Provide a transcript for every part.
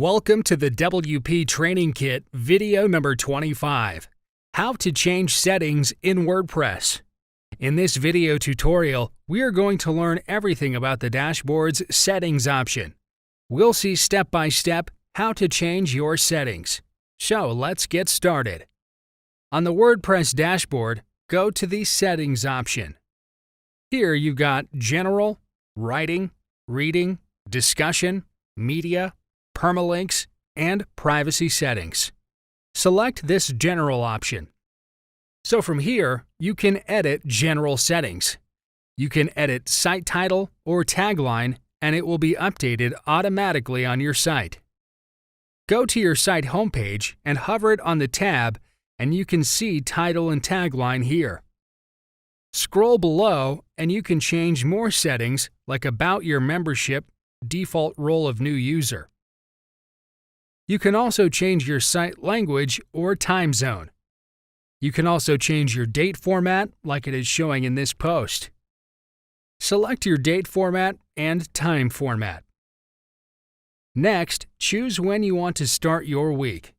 Welcome to the WP Training Kit video number 25, How to Change Settings in WordPress. In this video tutorial, we are going to learn everything about the dashboard's settings option. We'll see step by step how to change your settings. So let's get started. On the WordPress dashboard, go to the Settings option. Here you've got General, Writing, Reading, Discussion, Media, Permalinks, and Privacy Settings. Select this General option. So from here, you can edit General settings. You can edit site title or tagline, and it will be updated automatically on your site. Go to your site homepage and hover it on the tab, and you can see title and tagline here. Scroll below, and you can change more settings like About Your Membership, Default Role of New User. You can also change your site language or time zone. You can also change your date format like it is showing in this post. Select your date format and time format. Next, choose when you want to start your week.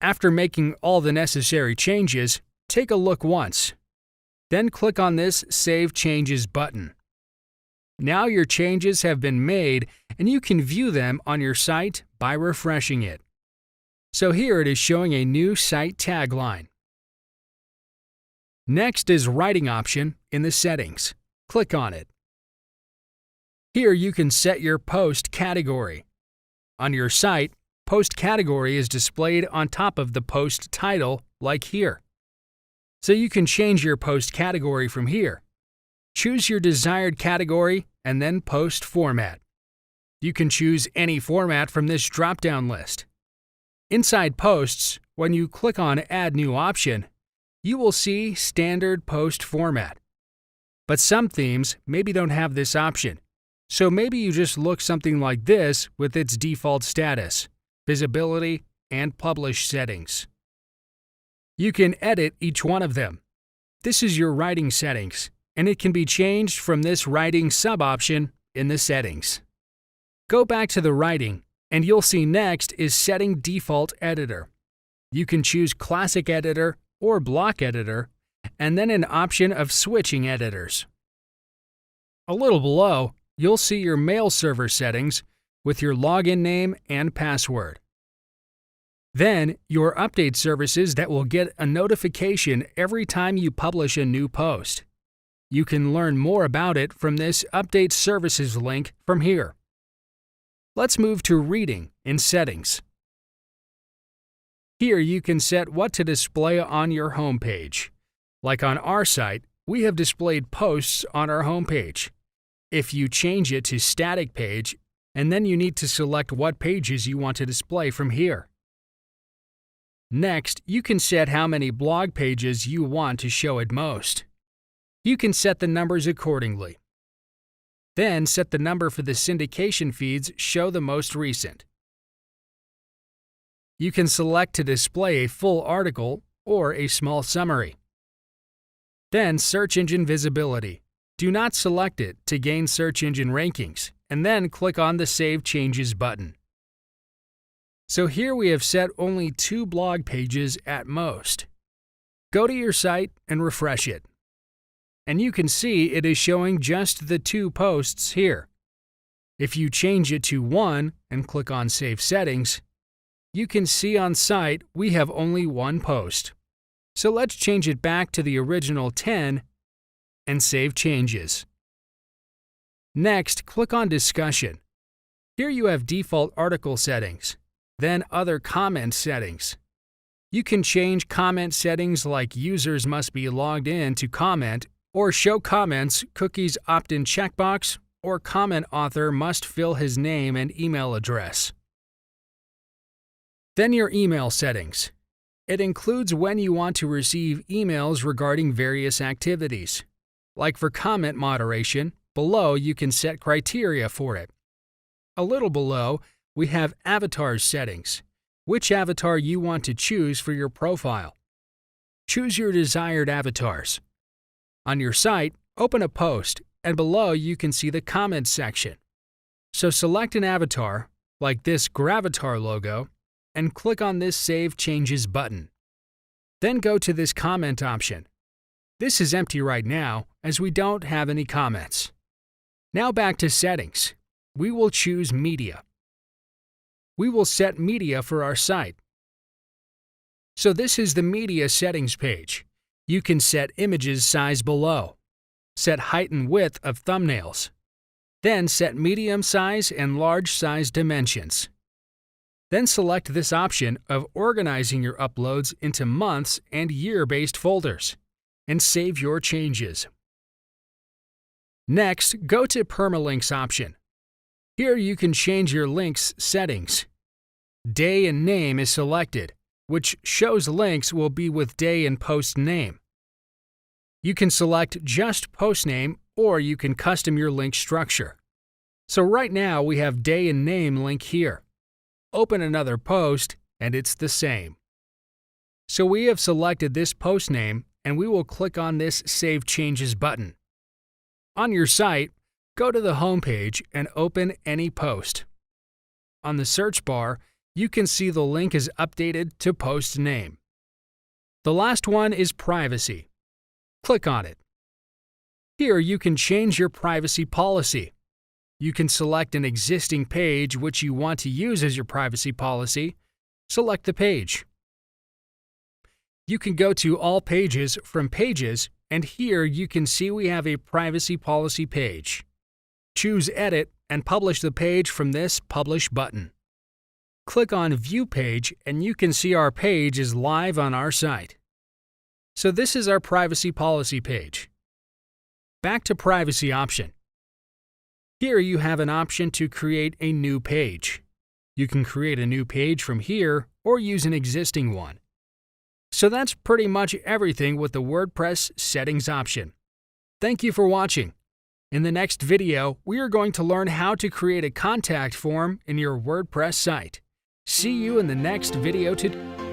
After making all the necessary changes, take a look once. Then click on this Save Changes button. Now your changes have been made and you can view them on your site by refreshing it. So here it is showing a new site tagline. Next is Writing option in the settings. Click on it. Here you can set your post category. On your site, post category is displayed on top of the post title like here. So you can change your post category from here. Choose your desired category and then post format. You can choose any format from this drop-down list. Inside Posts, when you click on Add New Option, you will see Standard Post Format. But some themes maybe don't have this option, so maybe you just look something like this with its default status, visibility, and publish settings. You can edit each one of them. This is your writing settings, and it can be changed from this writing sub-option in the settings. Go back to the writing, and you'll see next is Setting Default Editor. You can choose Classic Editor or Block Editor, and then an option of switching editors. A little below, you'll see your mail server settings with your login name and password. Then, your update services that will get a notification every time you publish a new post. You can learn more about it from this Update Services link from here. Let's move to Reading in Settings. Here you can set what to display on your homepage. Like on our site, we have displayed posts on our homepage. If you change it to Static Page, and then you need to select what pages you want to display from here. Next, you can set how many blog pages you want to show at most. You can set the numbers accordingly. Then set the number for the syndication feeds Show the Most Recent. You can select to display a full article or a small summary. Then Search Engine Visibility. Do not select it to gain search engine rankings, and then click on the Save Changes button. So here we have set only 2 blog pages at most. Go to your site and refresh it. And you can see it is showing just the 2 posts here. If you change it to 1 and click on Save Settings, you can see on site we have only 1 post. So let's change it back to the original 10 and save changes. Next, click on Discussion. Here you have default article settings, then other comment settings. You can change comment settings like users must be logged in to comment, or show comments, cookies opt-in checkbox, or comment author must fill his name and email address. Then your email settings. It includes when you want to receive emails regarding various activities. Like for comment moderation, below you can set criteria for it. A little below, we have avatar settings, which avatar you want to choose for your profile. Choose your desired avatars. On your site, open a post, and below you can see the comments section. So select an avatar, like this Gravatar logo, and click on this Save Changes button. Then go to this comment option. This is empty right now as we don't have any comments. Now back to settings. We will choose Media. We will set media for our site. So this is the media settings page. You can set images size below, set height and width of thumbnails, then set medium size and large size dimensions. Then select this option of organizing your uploads into months and year-based folders, and save your changes. Next, go to Permalinks option. Here you can change your links settings. Day and name is selected, which shows links will be with day and post name. You can select just post name, or you can custom your link structure. So right now we have day and name link here. Open another post and it's the same. So we have selected this post name and we will click on this Save Changes button. On your site, go to the home page and open any post. On the search bar, you can see the link is updated to post name. The last one is privacy. Click on it. Here you can change your privacy policy. You can select an existing page which you want to use as your privacy policy. Select the page. You can go to All Pages from Pages, and here you can see we have a privacy policy page. Choose Edit and publish the page from this Publish button. Click on View Page and you can see our page is live on our site. So this is our privacy policy page. Back to Privacy option. Here you have an option to create a new page. You can create a new page from here or use an existing one. So that's pretty much everything with the WordPress settings option. Thank you for watching. In the next video, we are going to learn how to create a contact form in your WordPress site. See you in the next video tutorial.